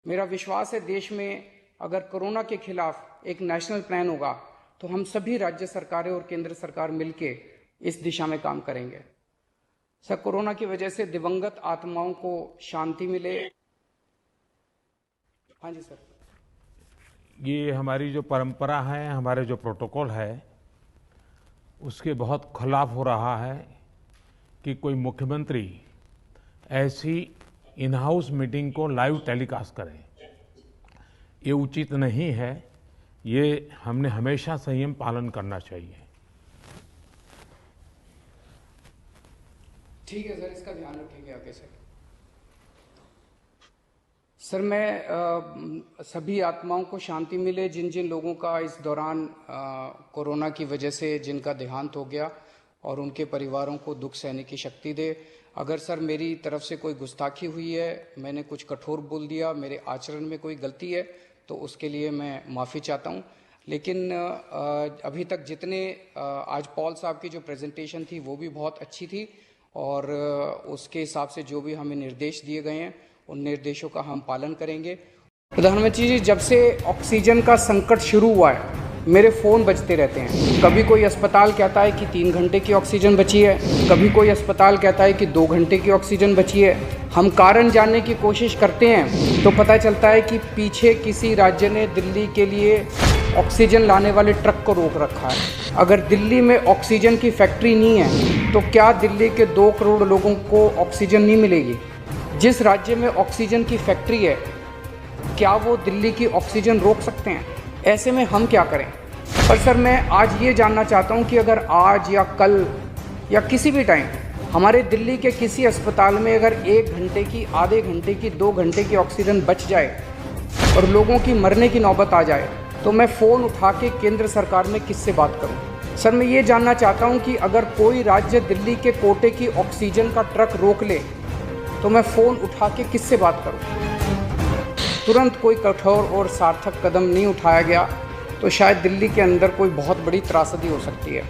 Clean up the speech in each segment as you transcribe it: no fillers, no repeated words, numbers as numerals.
मेरा विश्वास है देश में अगर कोरोना के खिलाफ एक नेशनल प्लान होगा तो हम सभी राज्य सरकारें और केंद्र सरकार मिलके इस दिशा में काम करेंगे। सर, कोरोना की वजह से दिवंगत आत्माओं को शांति मिले। हाँ जी सर। ये हमारी जो परंपरा है, हमारे जो प्रोटोकॉल है, उसके बहुत खिलाफ हो रहा है कि कोई मुख्यमंत्री ऐसी इन हाउस मीटिंग को लाइव टेलीकास्ट करे। ये उचित नहीं है। ये हमने हमेशा संयम पालन करना चाहिए। ठीक है सर, इसका ध्यान रखेंगे आगे से। सर, मैं सभी आत्माओं को शांति मिले जिन जिन लोगों का इस दौरान कोरोना की वजह से जिनका देहांत हो गया, और उनके परिवारों को दुख सहने की शक्ति दे। अगर सर मेरी तरफ से कोई गुस्ताखी हुई है, मैंने कुछ कठोर बोल दिया, मेरे आचरण में कोई गलती है, तो उसके लिए मैं माफ़ी चाहता हूं। लेकिन अभी तक जितने आज पॉल साहब की जो प्रेजेंटेशन थी वो भी बहुत अच्छी थी, और उसके हिसाब से जो भी हमें निर्देश दिए गए हैं उन निर्देशों का हम पालन करेंगे। प्रधानमंत्री जी, जब से ऑक्सीजन का संकट शुरू हुआ है मेरे फ़ोन बजते रहते हैं। कभी कोई अस्पताल कहता है कि 3 घंटे की ऑक्सीजन बची है, कभी कोई अस्पताल कहता है कि 2 घंटे की ऑक्सीजन बची है। हम कारण जानने की कोशिश करते हैं तो पता चलता है कि पीछे किसी राज्य ने दिल्ली के लिए ऑक्सीजन लाने वाले ट्रक को रोक रखा है। अगर दिल्ली में ऑक्सीजन की फैक्ट्री नहीं है तो क्या दिल्ली के 2 करोड़ लोगों को ऑक्सीजन नहीं मिलेगी? जिस राज्य में ऑक्सीजन की फैक्ट्री है, क्या वो दिल्ली की ऑक्सीजन रोक सकते हैं? ऐसे में हम क्या करें? पर सर, मैं आज ये जानना चाहता हूँ कि अगर आज या कल या किसी भी टाइम हमारे दिल्ली के किसी अस्पताल में अगर 1 घंटे की, आधे घंटे की, 2 घंटे की ऑक्सीजन बच जाए और लोगों की मरने की नौबत आ जाए, तो मैं फ़ोन उठा के केंद्र सरकार में किससे बात करूं? सर, मैं ये जानना चाहता हूं कि अगर कोई राज्य दिल्ली के कोटे की ऑक्सीजन का ट्रक रोक ले तो मैं फ़ोन उठा के किससे बात करूं? तुरंत कोई कठोर और सार्थक कदम नहीं उठाया गया तो शायद दिल्ली के अंदर कोई बहुत बड़ी त्रासदी हो सकती है।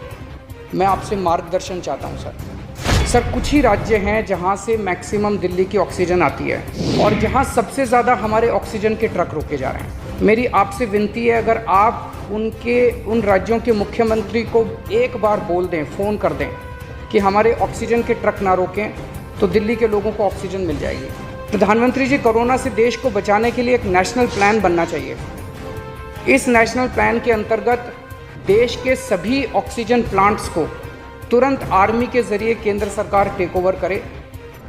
मैं आपसे मार्गदर्शन चाहता हूं सर, कुछ ही राज्य हैं जहां से मैक्सिमम दिल्ली की ऑक्सीजन आती है और जहां सबसे ज़्यादा हमारे ऑक्सीजन के ट्रक रोके जा रहे हैं। मेरी आपसे विनती है, अगर आप उन राज्यों के मुख्यमंत्री को एक बार बोल दें, फ़ोन कर दें कि हमारे ऑक्सीजन के ट्रक ना रोकें, तो दिल्ली के लोगों को ऑक्सीजन मिल जाएगी। प्रधानमंत्री जी, कोरोना से देश को बचाने के लिए एक नेशनल प्लान बनना चाहिए। इस नेशनल प्लान के अंतर्गत देश के सभी ऑक्सीजन प्लांट्स को तुरंत आर्मी के जरिए केंद्र सरकार टेक ओवर करे।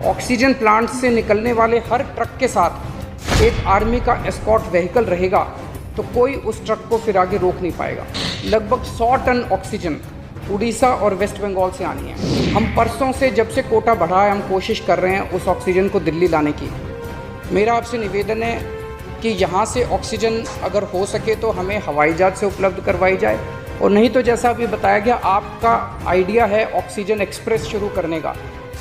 ऑक्सीजन प्लांट से निकलने वाले हर ट्रक के साथ एक आर्मी का एस्कॉर्ट व्हीकल रहेगा, तो कोई उस ट्रक को फिर आगे रोक नहीं पाएगा। लगभग 100 टन ऑक्सीजन उड़ीसा और वेस्ट बंगाल से आनी है। हम परसों से, जब से कोटा बढ़ा है, हम कोशिश कर रहे हैं उस ऑक्सीजन को दिल्ली लाने की। मेरा आपसे निवेदन है कि यहाँ से ऑक्सीजन अगर हो सके तो हमें हवाई जहाज से उपलब्ध करवाई जाए, और नहीं तो जैसा अभी बताया गया, आपका आइडिया है ऑक्सीजन एक्सप्रेस शुरू करने का,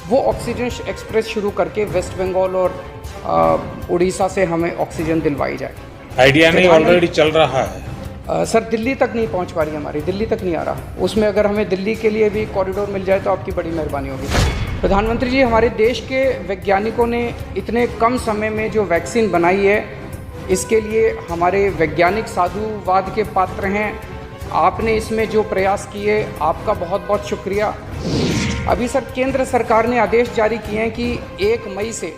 वो ऑक्सीजन एक्सप्रेस शुरू करके वेस्ट बंगाल और उड़ीसा से हमें ऑक्सीजन दिलवाई जाए। आइडिया नहीं, ऑलरेडी चल रहा है। सर, दिल्ली तक नहीं पहुंच पा रही, हमारी दिल्ली तक नहीं आ रहा। उसमें अगर हमें दिल्ली के लिए भी कॉरिडोर मिल जाए तो आपकी बड़ी मेहरबानी होगी। प्रधानमंत्री जी, हमारे देश के वैज्ञानिकों ने इतने कम समय में जो वैक्सीन बनाई है, इसके लिए हमारे वैज्ञानिक साधुवाद के पात्र हैं। आपने इसमें जो प्रयास किए, आपका बहुत बहुत शुक्रिया। अभी सर, केंद्र सरकार ने आदेश जारी किए हैं कि 1 मई से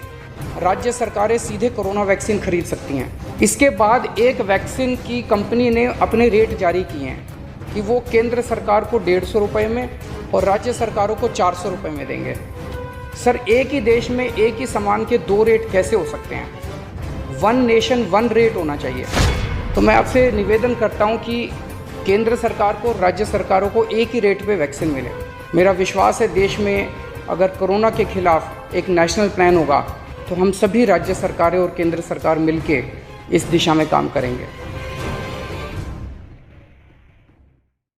राज्य सरकारें सीधे कोरोना वैक्सीन खरीद सकती हैं। इसके बाद एक वैक्सीन की कंपनी ने अपने रेट जारी किए हैं कि वो केंद्र सरकार को 150 रुपये में और राज्य सरकारों को 400 रुपये में देंगे। सर, एक ही देश में एक ही सामान के 2 रेट कैसे हो सकते हैं? 1 नेशन 1 रेट होना चाहिए। तो मैं आपसे निवेदन करता हूं कि केंद्र सरकार को, राज्य सरकारों को एक ही रेट पे वैक्सीन मिले। मेरा विश्वास है देश में अगर कोरोना के खिलाफ एक नेशनल प्लान होगा तो हम सभी राज्य सरकारें और केंद्र सरकार मिलके इस दिशा में काम करेंगे।